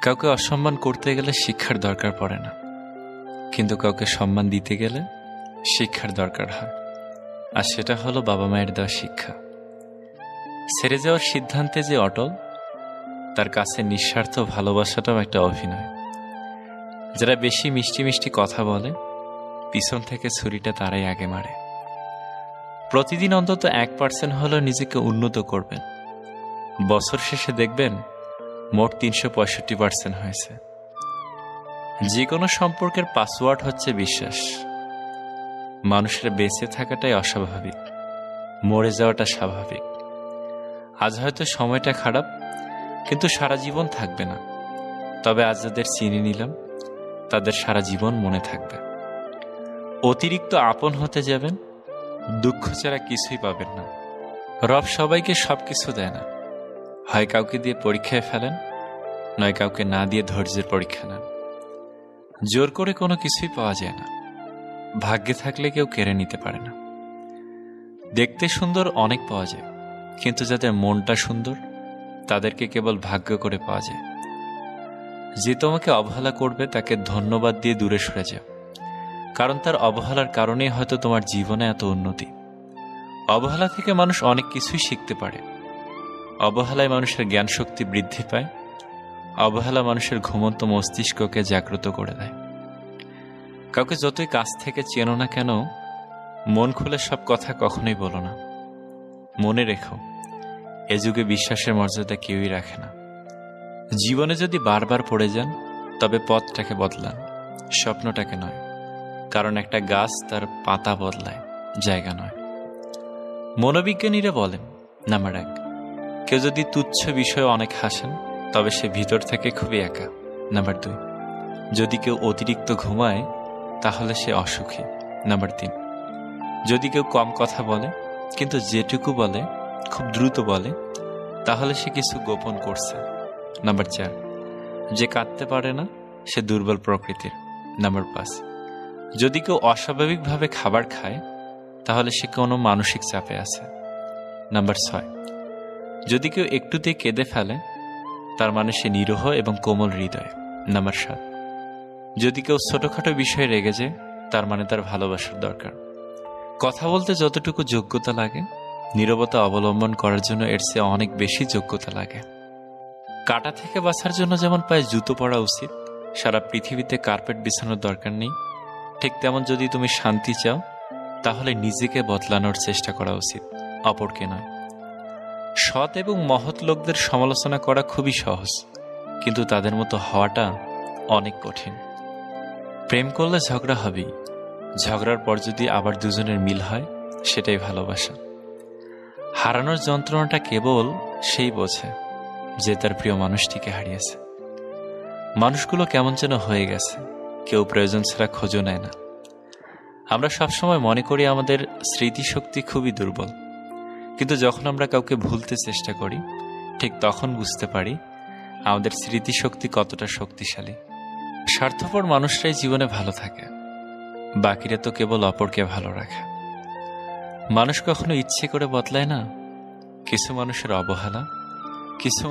কাউকে অসম্মান করতে গেলে শিক্ষার দরকার পড়ে না, কিন্তু কাউকে সম্মান দিতে গেলে শিক্ষার দরকার হয়। আর সেটা হলো বাবা মায়ের দেওয়া শিক্ষা। ছেড়ে যাওয়ার সিদ্ধান্তে যে অটল, তার কাছে নিঃস্বার্থ ভালোবাসাটাও একটা অভিনয়। যারা বেশি মিষ্টি মিষ্টি কথা বলে, পিছন থেকে ছুরিটা তারাই আগে মারে। প্রতিদিন অন্তত 1% হলেও নিজেকে উন্নত করবেন। বছর শেষে দেখবেন মোট 365% হয়েছে। যে কোনো সম্পর্কের পাসওয়ার্ড হচ্ছে বিশ্বাস। মানুষের বেঁচে থাকাটাই অস্বাভাবিক, মরে যাওয়াটা স্বাভাবিক। আজ হয়তো সময়টা খারাপ, কিন্তু সারা জীবন থাকবে না। তবে আজ যাদের চিনে নিলাম, তাদের সারা জীবন মনে থাকবে। অতিরিক্ত আপন হতে যাবেন, দুঃখ ছাড়া কিছুই পাবেন না। রব সবাইকে সবকিছু দেয় না। হয় কাউকে দিয়ে পরীক্ষায় ফেলেন, নয় কাউকে না দিয়ে ধৈর্যের পরীক্ষা নেন। জোর করে কোনো কিছুই পাওয়া যায় না। ভাগ্যে থাকলে কেউ কেড়ে নিতে পারে না। দেখতে সুন্দর অনেক পাওয়া যায়, কিন্তু যাদের মনটা সুন্দর, তাদেরকে কেবল ভাগ্য করে পাওয়া যায়। যে তোমাকে অবহেলা করবে, তাকে ধন্যবাদ দিয়ে দূরে সরে যাও, কারণ তার অবহেলার কারণেই হয়তো তোমার জীবনে এত উন্নতি। অবহেলা থেকে মানুষ অনেক কিছুই শিখতে পারে। অবহেলায় মানুষের জ্ঞান শক্তি বৃদ্ধি পায়। অবহেলা মানুষের ঘুমন্ত মস্তিষ্ককে জাগ্রত করে দেয়। কাউকে যতই কাছ থেকে চেনো না কেন, মন খুলে সব কথা কখনোই বলো না। মনে রেখো, এ যুগে বিশ্বাসের মর্যাদা কেউই রাখে না। জীবনে যদি বারবার পড়ে যান, তবে পথটাকে বদলান, স্বপ্নটাকে নয়। কারণ একটা গাছ তার পাতা বদলায়, জায়গা নয়। মনোবিজ্ঞানীরা বলেন, নাম্বার 1, কেউ যদি তুচ্ছ বিষয়ে অনেক হাসেন, তবে সে ভিতর থেকে খুবই একা। নাম্বার 2, যদি কেউ অতিরিক্ত ঘুমায়, তাহলে সে অসুখী। নাম্বার 3, যদি কেউ কম কথা বলে, কিন্তু যেটুকু বলে খুব দ্রুত বলে, তাহলে সে কিছু গোপন করছে। নাম্বার 4, যে কাঁদতে পারে না, সে দুর্বল প্রকৃতির। নাম্বার 5, যদি কেউ অস্বাভাবিকভাবে খাবার খায়, তাহলে সে কোনো মানসিক চাপে আছে। নাম্বার 6, যদি কেউ একটুতেই কেঁদে ফেলে, তার মানে সে নিরীহ এবং কোমল হৃদয়। নাম্বার 7, যদি কেউ ছোটখাটো বিষয়ে রেগে যায়, তার মানে তার ভালোবাসার দরকার। কথা বলতে যতটুকু যোগ্যতা লাগে, নীরবতা অবলম্বন করার জন্য এর চেয়ে অনেক বেশি যোগ্যতা লাগে। কাঁটা থেকে বাঁচার জন্য যেমন পায়ে জুতো পরা উচিত, সারা পৃথিবীতে কার্পেট বিছানোর দরকার নেই, ঠিক তেমন যদি তুমি শান্তি চাও, তাহলে নিজেকে বদলানোর চেষ্টা করা উচিত, অপরকে নয়। সৎ এবং মহৎ লোকদের সমালোচনা করা খুবই সহজ, কিন্তু তাদের মতো হওয়াটা অনেক কঠিন। প্রেম করলে ঝগড়া হবেই। ঝগড়ার পর যদি আবার দুজনের মিল হয়, সেটাই ভালোবাসা। হারানোর যন্ত্রণাটা কেবল সেই বোঝে যে তার প্রিয় মানুষটিকে হারিয়েছে। মানুষগুলো কেমন যেন হয়ে গেছে, কেউ প্রয়োজন ছাড়া খোঁজও নেয় না। আমরা সবসময় মনে করি আমাদের স্মৃতিশক্তি খুবই দুর্বল, কিন্তু যখন আমরা কাউকে ভুলতে চেষ্টা করি, ঠিক তখন বুঝতে পারি আমাদের স্মৃতিশক্তি কতটা শক্তিশালী। স্বার্থপর মানুষরাই জীবনে ভালো থাকে, বাকিরা তো কেবল অপরকে ভালো রাখে। মানুষ কখনো ইচ্ছে করে বদলায় না। কিছু মানুষের অবহেলা, কিছু